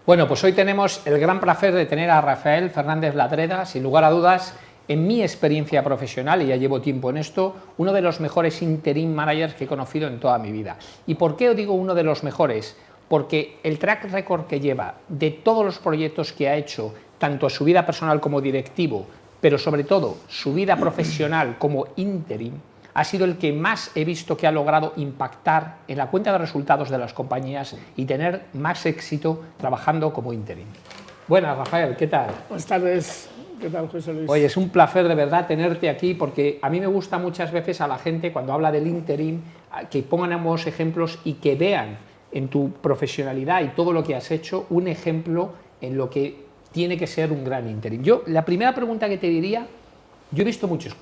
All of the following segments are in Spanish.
Bueno, pues hoy tenemos el gran placer de tener a Rafael Fernández Ladreda, sin lugar a dudas, en mi experiencia profesional, y ya llevo tiempo en esto, uno de los mejores interim managers que he conocido en toda mi vida. ¿Y por qué os digo uno de los mejores? Porque el track record que lleva de todos los proyectos que ha hecho, tanto su vida personal como directivo, pero sobre todo su vida profesional como interim, ha sido el que más he visto que ha logrado impactar en la cuenta de resultados de las compañías y tener más éxito trabajando como interim. Buenas, Rafael, ¿qué tal? Buenas tardes, ¿qué tal, José Luis? Oye, es un placer de verdad tenerte aquí, porque a mí me gusta muchas veces a la gente cuando habla del interim que pongamos ejemplos y que vean en tu profesionalidad y todo lo que has hecho un ejemplo en lo que tiene que ser un gran interim. Yo, la primera pregunta que te diría, yo he visto muchos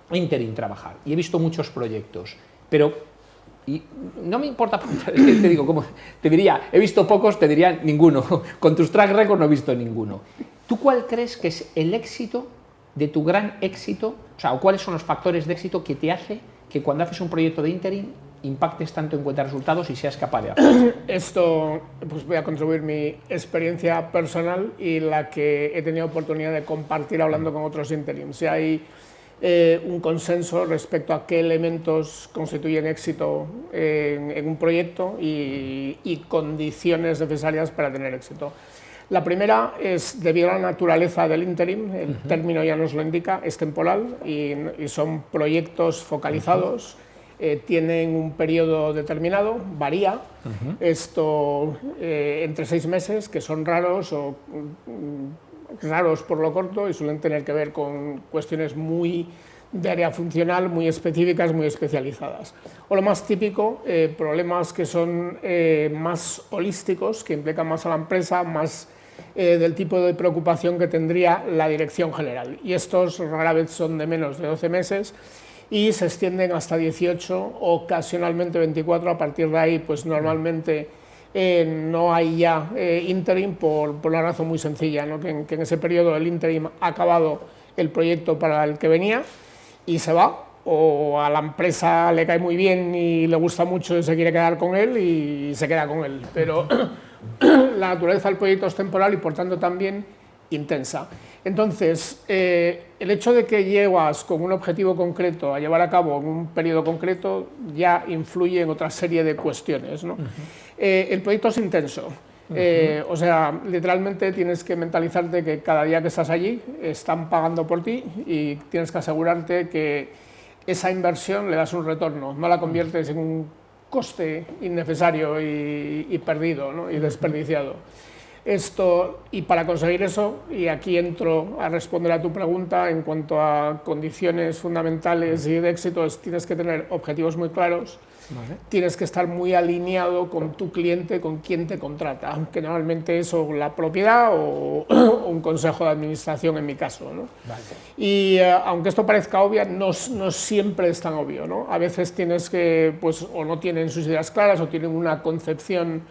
interim trabajar y he visto muchos proyectos, pero y no me importa, te digo, como te diría, he visto pocos, te diría ninguno, con tus track record no he visto ninguno. ¿Tú cuál crees que es el éxito de tu gran éxito, o sea, o cuáles son los factores de éxito que te hace que cuando haces un proyecto de interim impactes tanto en cuenta de resultados y seas capaz de hacerlo? Esto, pues voy a contribuir mi experiencia personal y la que he tenido oportunidad de compartir hablando con otros interims. Si hay un consenso respecto a qué elementos constituyen éxito en un proyecto y condiciones necesarias para tener éxito. La primera es, debido a la naturaleza del interim, el término ya nos lo indica, es temporal y son proyectos focalizados, tienen un periodo determinado, varía, esto entre 6 meses, que son raros o raros por lo corto y suelen tener que ver con cuestiones muy de área funcional, muy específicas, muy especializadas. O lo más típico, problemas que son más holísticos, que implican más a la empresa, más del tipo de preocupación que tendría la dirección general. Y estos rara vez son de menos de 12 meses y se extienden hasta 18, ocasionalmente 24, a partir de ahí pues normalmente no hay ya interim por una razón muy sencilla, ¿no? que en ese periodo el interim ha acabado el proyecto para el que venía y se va, o a la empresa le cae muy bien y le gusta mucho y se quiere quedar con él y se queda con él, pero la naturaleza del proyecto es temporal y por tanto también intensa. Entonces, el hecho de que llevas con un objetivo concreto a llevar a cabo en un periodo concreto ya influye en otra serie de cuestiones, ¿no? El proyecto es intenso, o sea, literalmente tienes que mentalizarte que cada día que estás allí están pagando por ti y tienes que asegurarte que esa inversión le das un retorno, no la conviertes en un coste innecesario y perdido, ¿no? Y desperdiciado. Esto, y para conseguir eso, y aquí entro a responder a tu pregunta en cuanto a condiciones fundamentales y de éxito, tienes que tener objetivos muy claros, tienes que estar muy alineado con tu cliente, con quien te contrata, que normalmente es o la propiedad o un consejo de administración en mi caso, ¿no? Y aunque esto parezca obvio, no siempre es tan obvio, ¿no? A veces tienes que, pues, o no tienen sus ideas claras o tienen una concepción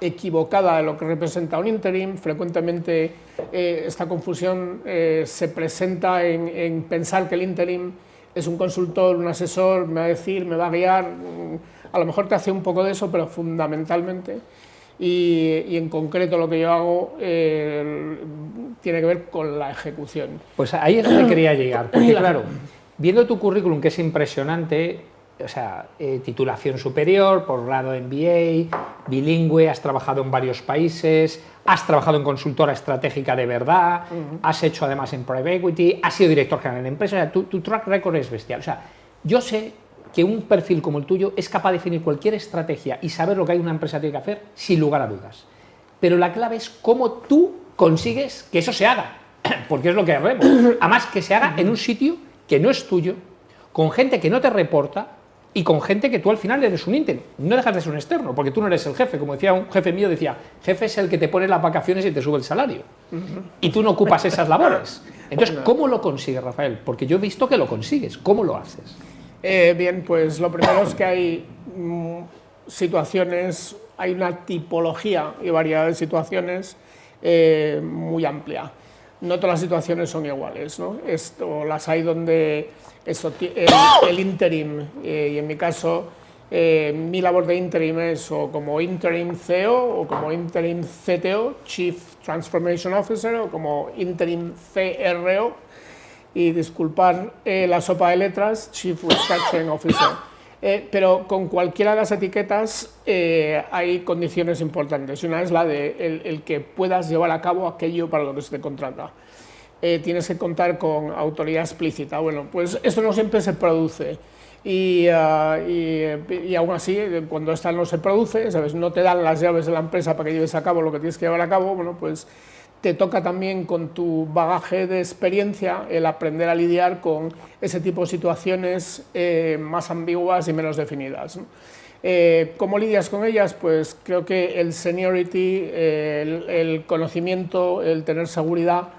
equivocada de lo que representa un interim. Frecuentemente esta confusión se presenta en pensar que el interim es un consultor, un asesor, me va a decir, me va a guiar, a lo mejor te hace un poco de eso, pero fundamentalmente y en concreto lo que yo hago tiene que ver con la ejecución. Pues ahí es donde quería llegar, porque claro, viendo tu currículum, que es impresionante, o sea, titulación superior, posgrado MBA, bilingüe, has trabajado en varios países, has trabajado en consultora estratégica de verdad, has hecho además en private equity, has sido director general en empresa, o sea, tu track record es bestial. O sea, yo sé que un perfil como el tuyo es capaz de definir cualquier estrategia y saber lo que hay una empresa tiene que hacer sin lugar a dudas. Pero la clave es cómo tú consigues que eso se haga, porque es lo que haremos. Además, que se haga en un sitio que no es tuyo, con gente que no te reporta, y con gente que tú al final eres un interim, no dejas de ser un externo, porque tú no eres el jefe, como decía un jefe mío, decía, jefe es el que te pone las vacaciones y te sube el salario, y tú no ocupas esas labores. Entonces, ¿cómo lo consigues, Rafael? Porque yo he visto que lo consigues, ¿cómo lo haces? Bien, pues lo primero es que hay situaciones, hay una tipología y variedad de situaciones muy amplia. No todas las situaciones son iguales, ¿no? Las hay donde el interim, y en mi caso mi labor de interim es o como interim CEO o como interim CTO, Chief Transformation Officer, o como interim CRO, y disculpar la sopa de letras, Chief Restructuring Officer. Pero con cualquiera de las etiquetas hay condiciones importantes. Una es la de el que puedas llevar a cabo aquello para lo que se te contrata. Tienes que contar con autoridad explícita. Bueno, pues esto no siempre se produce. Y aún así, cuando esta no se produce, ¿sabes? No te dan las llaves de la empresa para que lleves a cabo lo que tienes que llevar a cabo, bueno, pues te toca también con tu bagaje de experiencia el aprender a lidiar con ese tipo de situaciones más ambiguas y menos definidas, ¿no? ¿Cómo lidias con ellas? Pues creo que el seniority, el conocimiento, el tener seguridad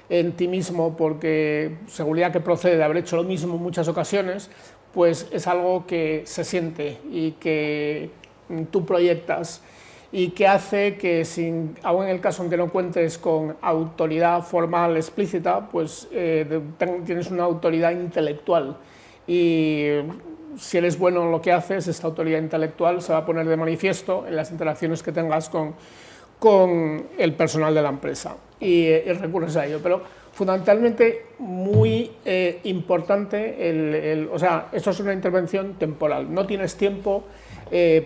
en ti mismo, porque seguridad que procede de haber hecho lo mismo en muchas ocasiones, pues es algo que se siente y que tú proyectas y que hace que, aun en el caso en que no cuentes con autoridad formal explícita, pues tienes una autoridad intelectual, y si eres bueno en lo que haces, esta autoridad intelectual se va a poner de manifiesto en las interacciones que tengas con el personal de la empresa, y recurres a ello. Pero fundamentalmente muy importante, o sea, esto es una intervención temporal, no tienes tiempo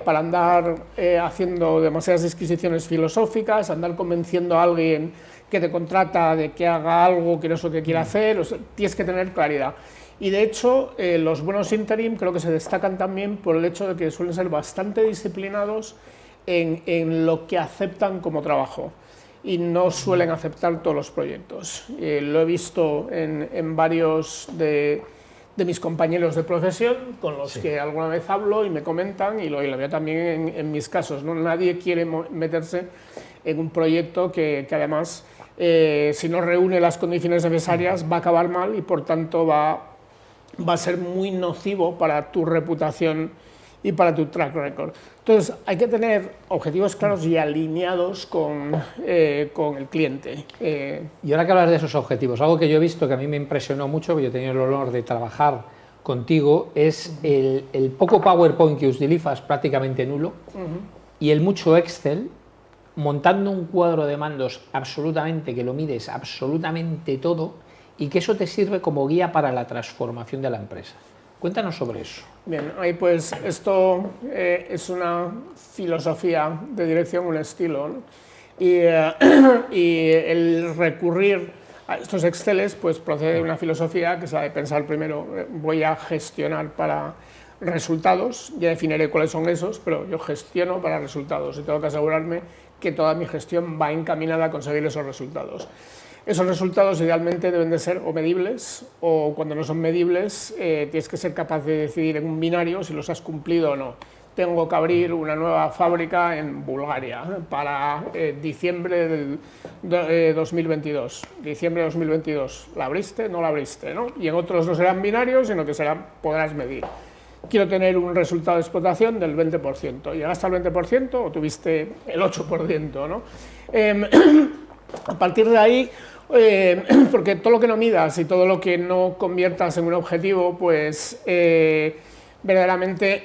para andar haciendo demasiadas disquisiciones filosóficas, andar convenciendo a alguien que te contrata de que haga algo que no es lo que quiere hacer. O sea, tienes que tener claridad. Y de hecho, los buenos interim creo que se destacan también por el hecho de que suelen ser bastante disciplinados en lo que aceptan como trabajo, y no suelen aceptar todos los proyectos. Lo he visto en varios de mis compañeros de profesión, con los que alguna vez hablo y me comentan, y lo veo también en mis casos, ¿no? Nadie quiere meterse en un proyecto que además, si no reúne las condiciones necesarias, va a acabar mal, y por tanto va a ser muy nocivo para tu reputación y para tu track record. Entonces, hay que tener objetivos claros y alineados con el cliente. Y ahora que hablas de esos objetivos, algo que yo he visto que a mí me impresionó mucho, que yo he tenido el honor de trabajar contigo, es el poco PowerPoint que utilizas, prácticamente nulo, y el mucho Excel, montando un cuadro de mandos absolutamente, que lo mides absolutamente todo, y que eso te sirve como guía para la transformación de la empresa. Cuéntanos sobre eso. Bien, ahí pues esto es una filosofía de dirección, un estilo, ¿no? Y el recurrir a estos Exceles pues procede de una filosofía que es la de pensar primero, voy a gestionar para resultados, ya definiré cuáles son esos, pero yo gestiono para resultados y tengo que asegurarme que toda mi gestión va encaminada a conseguir esos resultados. Esos resultados idealmente deben de ser o medibles, o cuando no son medibles tienes que ser capaz de decidir en un binario si los has cumplido o no. Tengo que abrir una nueva fábrica en Bulgaria para diciembre del 2022. Diciembre de 2022, ¿la abriste? No la abriste, ¿no? Y en otros no serán binarios, sino que podrás medir. Quiero tener un resultado de explotación del 20%. ¿Llegaste al 20% o tuviste el 8%, ¿no? A partir de ahí, porque todo lo que no midas y todo lo que no conviertas en un objetivo, pues verdaderamente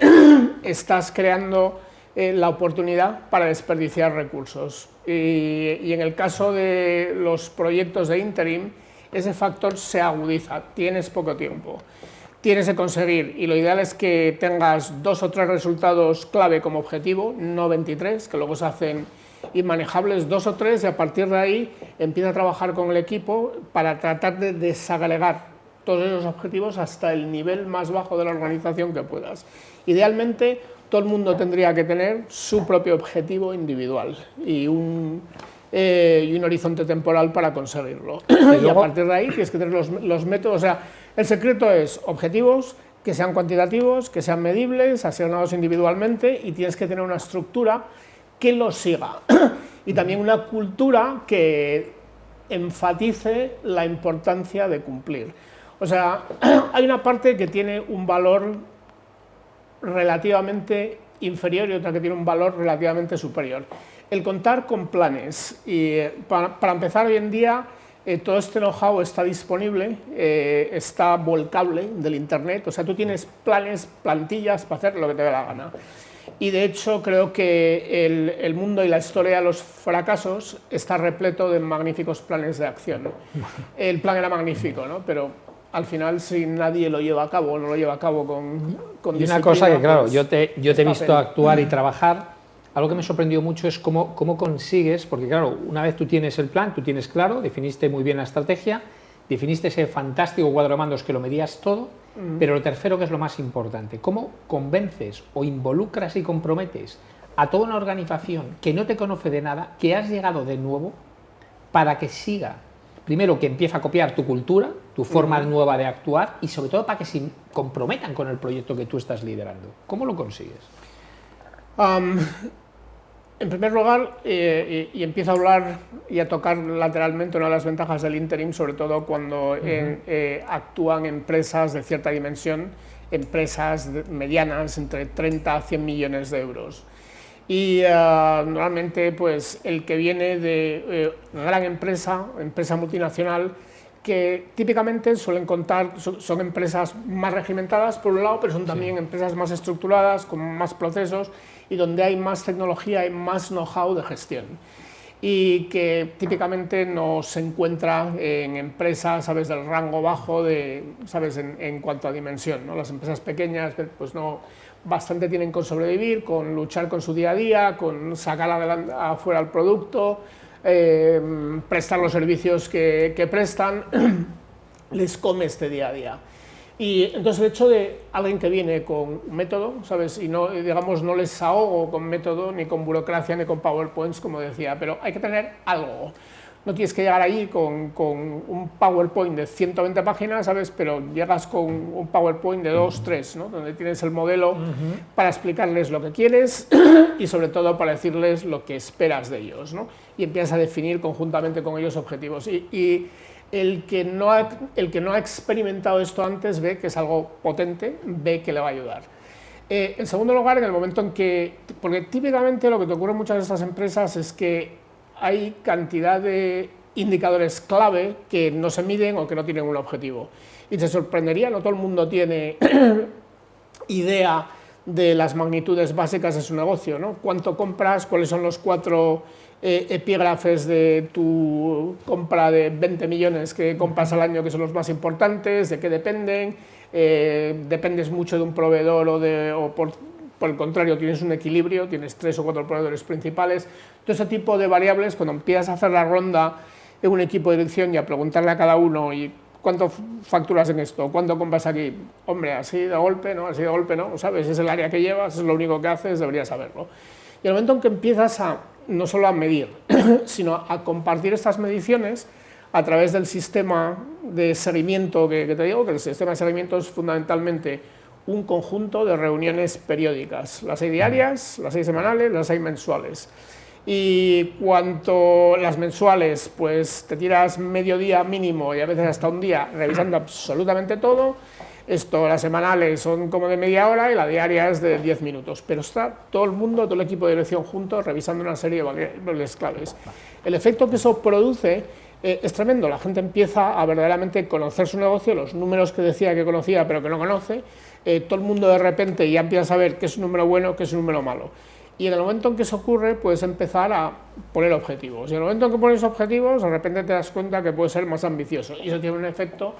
estás creando la oportunidad para desperdiciar recursos. Y en el caso de los proyectos de interim, ese factor se agudiza, tienes poco tiempo. Tienes que conseguir, y lo ideal es que tengas 2 o 3 resultados clave como objetivo, no 23, que luego se hacen inmanejables, 2 o 3, y a partir de ahí empieza a trabajar con el equipo para tratar de desagregar todos esos objetivos hasta el nivel más bajo de la organización que puedas. Idealmente, todo el mundo tendría que tener su propio objetivo individual y un horizonte temporal para conseguirlo. Y a partir de ahí tienes que tener los métodos. O sea, el secreto es objetivos que sean cuantitativos, que sean medibles, asignados individualmente, y tienes que tener una estructura que los siga. Y también una cultura que enfatice la importancia de cumplir. O sea, hay una parte que tiene un valor relativamente inferior y otra que tiene un valor relativamente superior. El contar con planes. Y para empezar, hoy en día todo este know-how está disponible, está volcable del Internet, o sea, tú tienes planes, plantillas para hacer lo que te dé la gana. Y de hecho creo que el mundo y la historia de los fracasos está repleto de magníficos planes de acción. El plan era magnífico, ¿no? Pero al final si nadie lo lleva a cabo, no lo lleva a cabo con Y una cosa que, claro, pues, yo te he visto actuar y trabajar. Algo que me sorprendió mucho es cómo consigues, porque claro, una vez tú tienes el plan, tú tienes claro, definiste muy bien la estrategia, definiste ese fantástico cuadro de mandos que lo medías todo, pero lo tercero, que es lo más importante, cómo convences o involucras y comprometes a toda una organización que no te conoce de nada, que has llegado de nuevo, para que siga, primero que empiece a copiar tu cultura, tu forma nueva de actuar, y sobre todo para que se comprometan con el proyecto que tú estás liderando. ¿Cómo lo consigues? En primer lugar, y empiezo a hablar y a tocar lateralmente una de las ventajas del interim, sobre todo cuando actúan empresas de cierta dimensión, empresas medianas, entre 30 a 100 millones de euros. Y normalmente pues, el que viene de una gran empresa multinacional, que típicamente suelen contar, son empresas más regimentadas por un lado, pero son también empresas más estructuradas, con más procesos y donde hay más tecnología y más know-how de gestión. Y que típicamente no se encuentra en empresas, ¿sabes?, del rango bajo, ¿sabes?, en cuanto a dimensión, ¿no? Las empresas pequeñas, pues no, bastante tienen con sobrevivir, con luchar con su día a día, con sacar afuera el producto, prestar los servicios que prestan, les come este día a día. Y entonces el hecho de alguien que viene con un método, ¿sabes? Y no, digamos, no les ahogo con método, ni con burocracia, ni con PowerPoints, como decía, pero hay que tener algo. No tienes que llegar ahí con un PowerPoint de 120 páginas, ¿sabes? Pero llegas con un PowerPoint de 2, 3, ¿no? Donde tienes el modelo para explicarles lo que quieres y sobre todo para decirles lo que esperas de ellos, ¿no? Y empiezas a definir conjuntamente con ellos objetivos. Y el que no ha experimentado esto antes ve que es algo potente, ve que le va a ayudar. En segundo lugar, en el momento en que, porque típicamente lo que te ocurre en muchas de estas empresas es que hay cantidad de indicadores clave que no se miden o que no tienen un objetivo. Y te sorprendería, no todo el mundo tiene idea de las magnitudes básicas de su negocio, ¿no? ¿Cuánto compras? ¿Cuáles son los 4 epígrafes de tu compra de 20 millones que compras al año, que son los más importantes? ¿De qué dependen? ¿Dependes mucho de un proveedor o por el contrario tienes un equilibrio, tienes 3 o 4 proveedores principales? Todo ese tipo de variables, cuando empiezas a hacer la ronda en un equipo de dirección y a preguntarle a cada uno y ¿cuánto facturas en esto? ¿Cuánto compras aquí? Hombre, así de golpe, ¿no? Así de golpe, ¿no? ¿Sabes? Es el área que llevas, es lo único que haces, deberías saberlo. Y el momento en que empiezas a, no solo a medir, sino a compartir estas mediciones a través del sistema de seguimiento que te digo, que el sistema de seguimiento es fundamentalmente un conjunto de reuniones periódicas. Las hay diarias, las hay semanales, las hay mensuales. Y cuanto las mensuales, pues te tiras medio día mínimo y a veces hasta un día revisando absolutamente todo. Las semanales son como de media hora y la diaria es de 10 minutos. Pero está todo el mundo, todo el equipo de dirección juntos revisando una serie de variables claves. El efecto que eso produce es tremendo. La gente empieza a verdaderamente conocer su negocio, los números que decía que conocía pero que no conoce. Todo el mundo de repente ya empieza a saber qué es un número bueno, qué es un número malo. Y en el momento en que eso ocurre, puedes empezar a poner objetivos. Y en el momento en que pones objetivos, de repente te das cuenta que puedes ser más ambicioso. Y eso tiene un efecto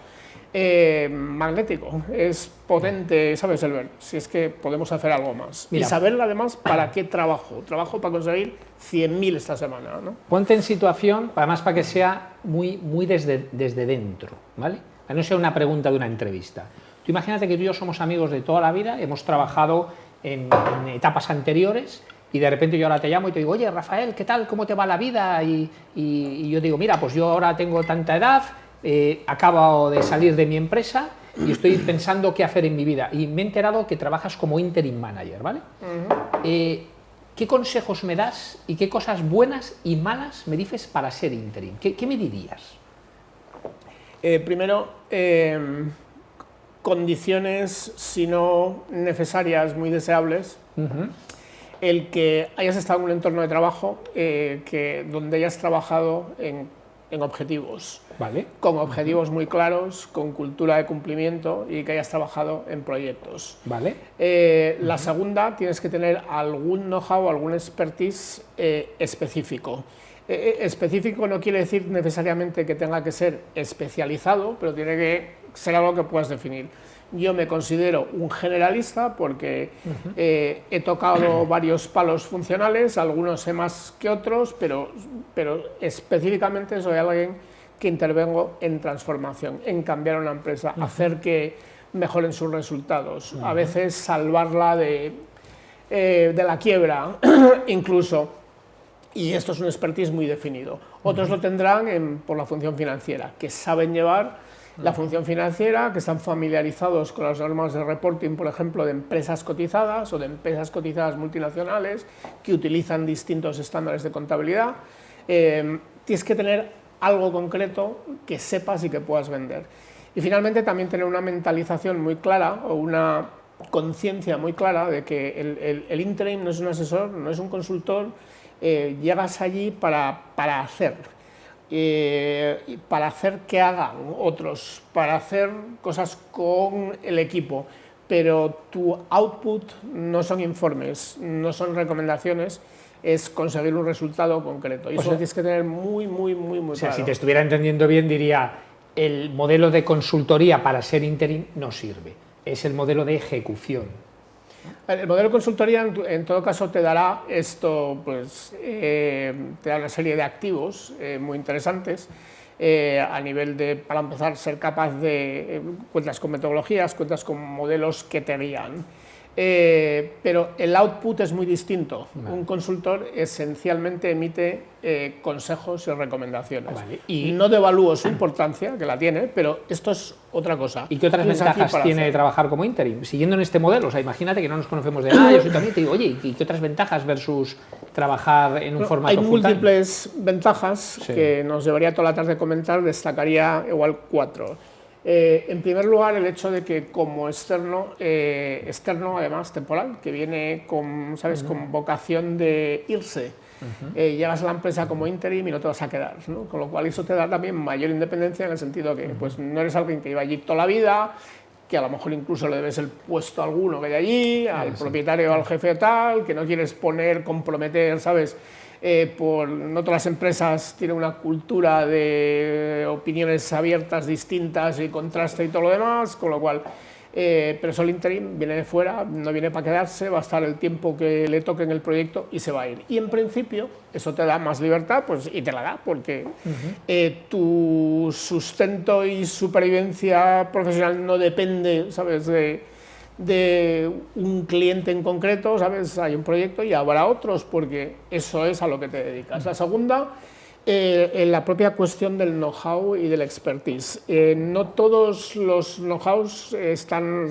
magnético. Es potente, ¿sabes, Elber? Si es que podemos hacer algo más. Mira, y saber, además, para qué trabajo. Trabajo para conseguir 100.000 esta semana, ¿no? Ponte en situación, además para que sea muy desde dentro, ¿vale? Para no sea una pregunta de una entrevista. Tú imagínate que tú y yo somos amigos de toda la vida, hemos trabajado en etapas anteriores y de repente yo ahora te llamo y te digo, oye, Rafael, ¿qué tal? ¿Cómo te va la vida? Y yo digo, mira, pues yo ahora tengo tanta edad, acabo de salir de mi empresa y estoy pensando qué hacer en mi vida. Y me he enterado que trabajas como interim manager, ¿vale? ¿Qué consejos me das y qué cosas buenas y malas me dices para ser interim? ¿Qué me dirías? Primero, condiciones, si no necesarias, muy deseables. El que hayas estado en un entorno de trabajo donde hayas trabajado en en objetivos. Vale. Con objetivos muy claros, con cultura de cumplimiento y que hayas trabajado en proyectos. Vale. La segunda, tienes que tener algún know-how, algún expertise específico. Específico no quiere decir necesariamente que tenga que ser especializado, pero tiene que ser algo que puedas definir. Yo me considero un generalista porque he tocado varios palos funcionales, algunos sé más que otros, pero específicamente soy alguien que intervengo en transformación, en cambiar una empresa, hacer que mejoren sus resultados, a veces salvarla de la quiebra, incluso. Y esto es un expertise muy definido. Otros lo tendrán por la función financiera, que saben llevar la función financiera, que están familiarizados con las normas de reporting, por ejemplo, de empresas cotizadas o de empresas cotizadas multinacionales, que utilizan distintos estándares de contabilidad. Tienes que tener algo concreto que sepas y que puedas vender. Y finalmente también tener una mentalización muy clara o una conciencia muy clara de que el interim no es un asesor, no es un consultor. Llegas allí para hacer que hagan otros, para hacer cosas con el equipo, pero tu output no son informes, no son recomendaciones, es conseguir un resultado concreto. Y eso lo tienes que tener muy claro. Si te estuviera entendiendo bien, diría, el modelo de consultoría para ser interim no sirve, es el modelo de ejecución. El modelo de consultoría, en todo caso, te dará esto, pues, te da una serie de activos muy interesantes a nivel de, para empezar, ser capaz de cuentas con metodologías, cuentas con modelos que te guían. Pero el output es muy distinto. Vale. Un consultor esencialmente emite consejos y recomendaciones. Vale. Y no devalúo su importancia, que la tiene, pero esto es otra cosa. ¿Y qué otras ventajas tiene trabajar como interim? Siguiendo en este modelo, o sea, imagínate que no nos conocemos de nada, yo soy también, te digo, oye, ¿y qué otras ventajas versus trabajar en un formato full-time? Hay múltiples ventajas que nos llevaría toda la tarde comentar, destacaría igual 4. En primer lugar, el hecho de que como externo además temporal, que viene con, ¿sabes?, con vocación de irse. Llegas a la empresa como interim y no te vas a quedar, ¿no? Con lo cual eso te da también mayor independencia en el sentido que pues, no eres alguien que iba allí toda la vida, que a lo mejor incluso le debes el puesto a alguno que hay allí, al propietario o al jefe o tal, que no quieres comprometer, ¿sabes? No todas las empresas tienen una cultura de opiniones abiertas, distintas y contraste y todo lo demás, con lo cual, pero eso el interim viene de fuera, no viene para quedarse, va a estar el tiempo que le toque en el proyecto y se va a ir. Y en principio eso te da más libertad, pues, y te la da, porque tu sustento y supervivencia profesional no depende, ¿sabes?, de un cliente en concreto, ¿sabes? Hay un proyecto y habrá otros, porque eso es a lo que te dedicas. La segunda, la propia cuestión del know-how y del expertise. No todos los know-hows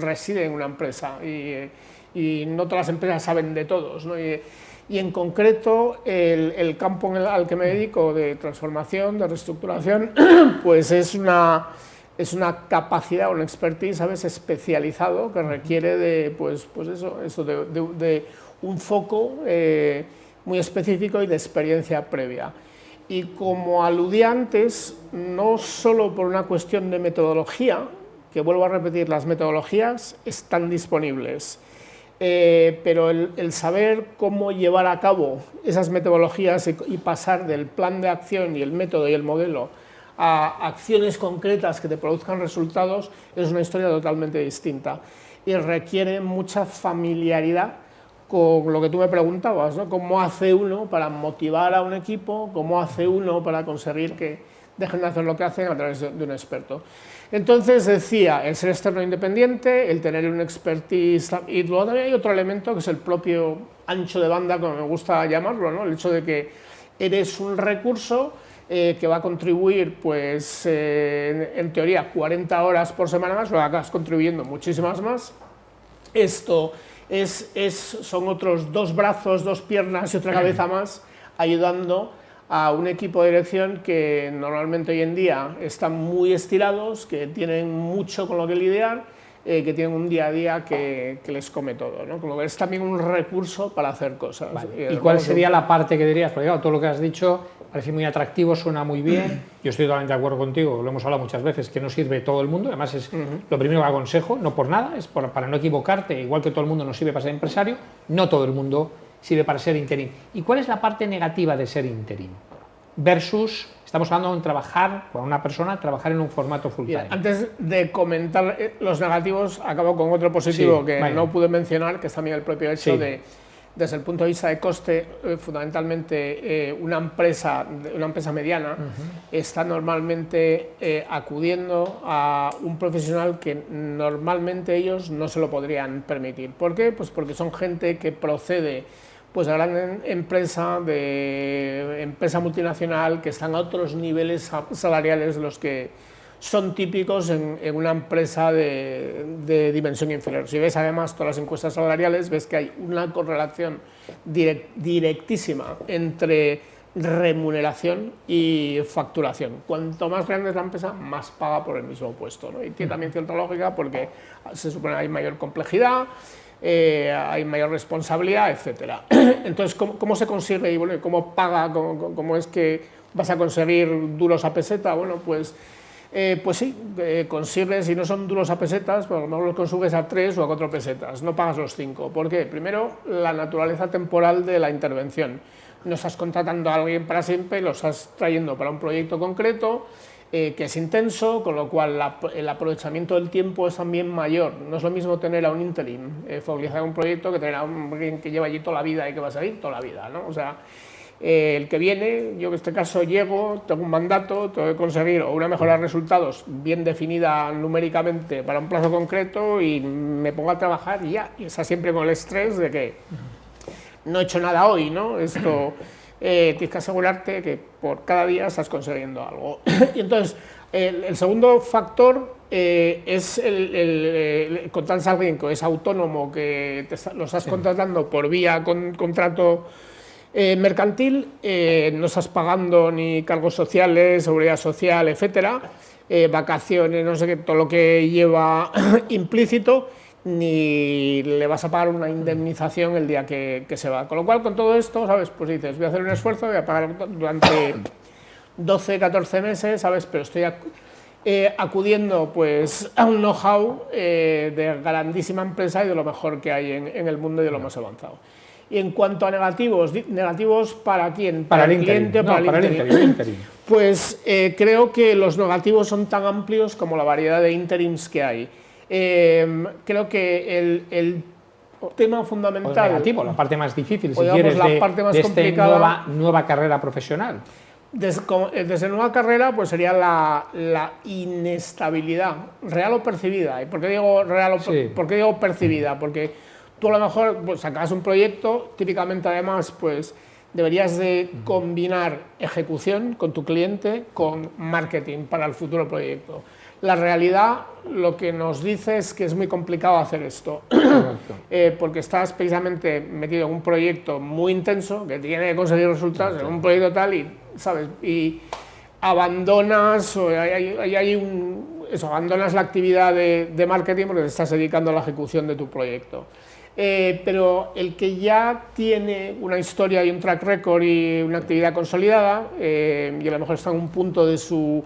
residen en una empresa y no todas las empresas saben de todos, ¿no? Y en concreto, el campo al que me dedico de transformación, de reestructuración, pues es una capacidad, un expertise, ¿sabes?, especializado que requiere de, pues eso de un foco muy específico y de experiencia previa. Y como aludí antes, no solo por una cuestión de metodología, que vuelvo a repetir, las metodologías están disponibles, pero el saber cómo llevar a cabo esas metodologías y pasar del plan de acción y el método y el modelo a acciones concretas que te produzcan resultados es una historia totalmente distinta y requiere mucha familiaridad con lo que tú me preguntabas, ¿no? ¿Cómo hace uno para motivar a un equipo? ¿Cómo hace uno para conseguir que dejen de hacer lo que hacen a través de un experto? Entonces decía, el ser externo independiente, el tener un expertise, y luego también hay otro elemento que es el propio ancho de banda, como me gusta llamarlo, ¿no? El hecho de que eres un recurso que va a contribuir, pues, en teoría, 40 horas por semana más, lo acabas contribuyendo muchísimas más. Esto son otros 2 brazos, 2 piernas y otra cabeza más, ayudando a un equipo de dirección que normalmente hoy en día están muy estirados, que tienen mucho con lo que lidiar, que tienen un día a día que les come todo, ¿no? Con lo que es también un recurso para hacer cosas. Vale. ¿Y cuál sería la parte que dirías? Porque claro, todo lo que has dicho parece muy atractivo, suena muy bien. Yo estoy totalmente de acuerdo contigo, lo hemos hablado muchas veces, que no sirve todo el mundo. Además, es lo primero que aconsejo, no por nada, es para no equivocarte. Igual que todo el mundo no sirve para ser empresario, no todo el mundo sirve para ser interim. ¿Y cuál es la parte negativa de ser interim? Versus, estamos hablando de trabajar, con una persona, trabajar en un formato full time. Antes de comentar los negativos, acabo con otro positivo que no pude mencionar, que es también el propio hecho de, desde el punto de vista de coste, fundamentalmente una empresa mediana está normalmente acudiendo a un profesional que normalmente ellos no se lo podrían permitir. ¿Por qué? Pues porque son gente que procede pues de gran empresa, de empresa multinacional, que están a otros niveles salariales de los que son típicos en una empresa de dimensión inferior. Si ves además todas las encuestas salariales, ves que hay una correlación directísima entre remuneración y facturación. Cuanto más grande es la empresa, más paga por el mismo puesto, ¿no? Y tiene también cierta lógica porque se supone que hay mayor complejidad, hay mayor responsabilidad, etcétera. Entonces, ¿cómo se consigue y bueno, cómo paga, cómo es que vas a conseguir duros a peseta? Bueno, pues sí, consigues, si no son duros a pesetas, pues a lo mejor los consigues a 3 o a 4 pesetas, no pagas los 5. ¿Por qué? Primero, la naturaleza temporal de la intervención. No estás contratando a alguien para siempre, lo estás trayendo para un proyecto concreto, que es intenso, con lo cual el aprovechamiento del tiempo es también mayor. No es lo mismo tener a un interim focalizado en un proyecto que tener a alguien que lleva allí toda la vida y que va a salir toda la vida, ¿no? O sea, el que viene, yo en este caso llego, tengo un mandato, tengo que conseguir o una mejora de resultados bien definida numéricamente para un plazo concreto y me pongo a trabajar y ya, y está siempre con el estrés de que no he hecho nada hoy, ¿no? Esto tienes que asegurarte que por cada día estás consiguiendo algo. Y entonces, el segundo factor es contratas a alguien que es autónomo, que lo estás contratando por vía contrato mercantil, no estás pagando ni cargos sociales, seguridad social, etcétera, vacaciones, no sé qué, todo lo que lleva implícito, ni le vas a pagar una indemnización el día que se va. Con lo cual, con todo esto, ¿sabes? Pues dices, voy a hacer un esfuerzo, voy a pagar durante 12, 14 meses, ¿sabes? Pero estoy acudiendo pues a un know-how de grandísima empresa y de lo mejor que hay en el mundo y de lo más avanzado. Y en cuanto a negativos ¿para quién? ¿Para el cliente o para el interim? Pues creo que los negativos son tan amplios como la variedad de interims que hay. Creo que el tema fundamental... O negativo, la parte más difícil, si digamos, quieres, la parte más esta nueva carrera profesional. Desde nueva carrera, pues sería la inestabilidad, real o percibida. ¿Y por qué digo real por qué digo percibida? Porque tú a lo mejor pues, sacas un proyecto, típicamente además, pues deberías de combinar ejecución con tu cliente con marketing para el futuro proyecto. La realidad lo que nos dice es que es muy complicado hacer esto, porque estás precisamente metido en un proyecto muy intenso que tiene que conseguir resultados en un proyecto tal y, ¿sabes? Y abandonas, abandonas la actividad de marketing porque te estás dedicando a la ejecución de tu proyecto. Pero el que ya tiene una historia y un track record y una actividad consolidada, y a lo mejor está en un punto de su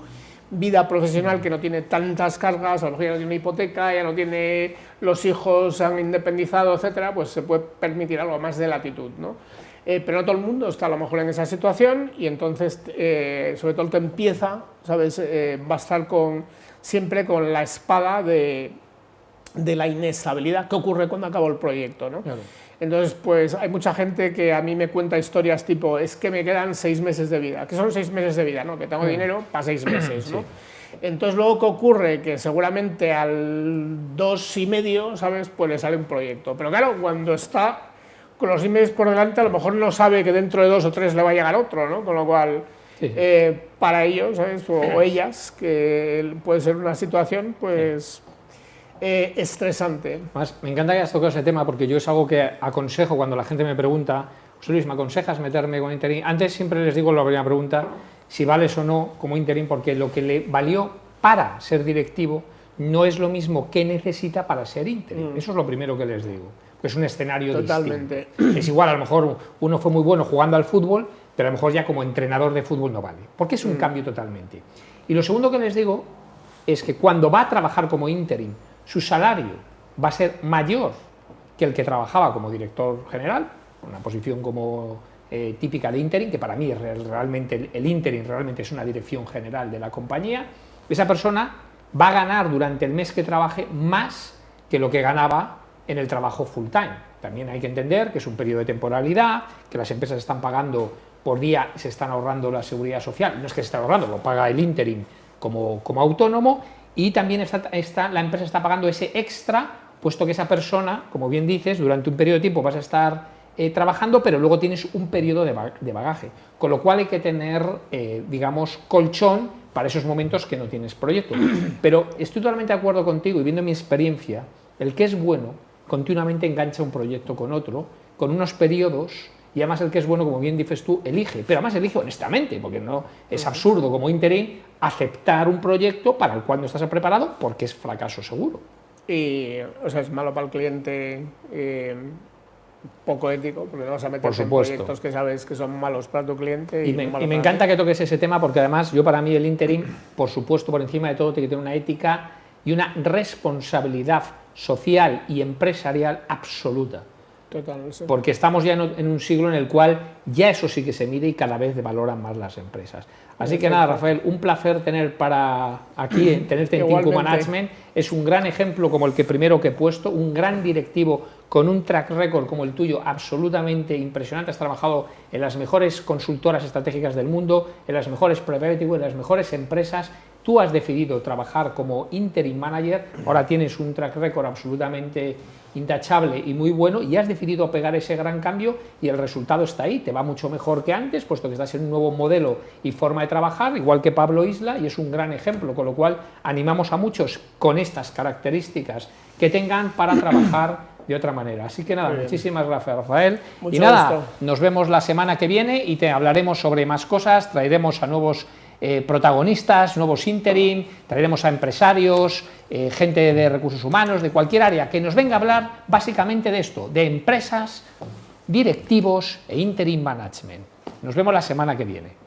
vida profesional que no tiene tantas cargas, a lo mejor ya no tiene una hipoteca, ya no tiene, los hijos se han independizado, etcétera, pues se puede permitir algo más de latitud, ¿no? Pero no todo el mundo está a lo mejor en esa situación y entonces, sobre todo el que empieza, ¿sabes? Va a estar siempre con la espada de la inestabilidad que ocurre cuando acabó el proyecto, ¿no? Claro. Entonces, pues hay mucha gente que a mí me cuenta historias tipo, es que me quedan 6 meses de vida. ¿Qué son 6 meses de vida? ¿No? Que tengo dinero para 6 meses, ¿no? Sí. Entonces, luego, ¿qué ocurre? Que seguramente al 2 y medio, ¿sabes? Pues le sale un proyecto. Pero claro, cuando está con los 6 meses por delante, a lo mejor no sabe que dentro de 2 o 3 le va a llegar otro, ¿no? Con lo cual, sí. Para ellos, ¿sabes? O ellas, que puede ser una situación, pues... estresante. Más, me encanta que hayas tocado ese tema porque yo es algo que aconsejo cuando la gente me pregunta, José Luis, ¿me aconsejas meterme con interim? Antes siempre les digo la primera pregunta, si vales o no como interim, porque lo que le valió para ser directivo no es lo mismo que necesita para ser interim. Eso es lo primero que les digo. que es un escenario Totalmente. distinto. Es igual, a lo mejor uno fue muy bueno jugando al fútbol, pero a lo mejor ya como entrenador de fútbol no vale, porque es un cambio totalmente. Y lo segundo que les digo es que cuando va a trabajar como interim, su salario va a ser mayor que el que trabajaba como director general, una posición como típica de interim, que para mí es realmente el interim realmente es una dirección general de la compañía. Esa persona va a ganar durante el mes que trabaje más que lo que ganaba en el trabajo full time. También hay que entender que es un periodo de temporalidad, que las empresas están pagando por día, se están ahorrando la seguridad social, no es que se esté ahorrando, lo paga el interim como autónomo, y también la empresa está pagando ese extra, puesto que esa persona, como bien dices, durante un periodo de tiempo vas a estar trabajando, pero luego tienes un periodo de bagaje, con lo cual hay que tener, digamos, colchón para esos momentos que no tienes proyecto. Pero estoy totalmente de acuerdo contigo, y viendo mi experiencia, el que es bueno continuamente engancha un proyecto con otro, con unos periodos, y además el que es bueno, como bien dices tú, elige, pero además elige honestamente, porque no es absurdo como interim aceptar un proyecto para el cual no estás preparado porque es fracaso seguro. Y, o sea, es malo para el cliente, poco ético, porque no vas a meter en proyectos que sabes que son malos para tu cliente. Y me encanta que toques ese tema, porque además yo, para mí, el interim, por supuesto, por encima de todo, tiene que tener una ética y una responsabilidad social y empresarial absoluta. Total, sí. Porque estamos ya en un siglo en el cual ya eso sí que se mide y cada vez valoran más las empresas. Así que nada, Rafael, un placer tenerte en Tinku Management. Es un gran ejemplo como el primero que he puesto, un gran directivo con un track record como el tuyo absolutamente impresionante. Has trabajado en las mejores consultoras estratégicas del mundo, en las mejores private equity, en las mejores empresas. Tú has decidido trabajar como interim manager, ahora tienes un track record absolutamente intachable y muy bueno, y has decidido pegar ese gran cambio, y el resultado está ahí, te va mucho mejor que antes, puesto que estás en un nuevo modelo y forma de trabajar, igual que Pablo Isla, y es un gran ejemplo, con lo cual animamos a muchos con estas características que tengan para trabajar de otra manera. Así que nada, muchísimas gracias, Rafael. Mucho y nada, gusto. nos vemos la semana que viene y te hablaremos sobre más cosas, traeremos a nuevos protagonistas, nuevos interim, traeremos a empresarios, gente de recursos humanos, de cualquier área, que nos venga a hablar básicamente de esto, de empresas, directivos e interim management. Nos vemos la semana que viene.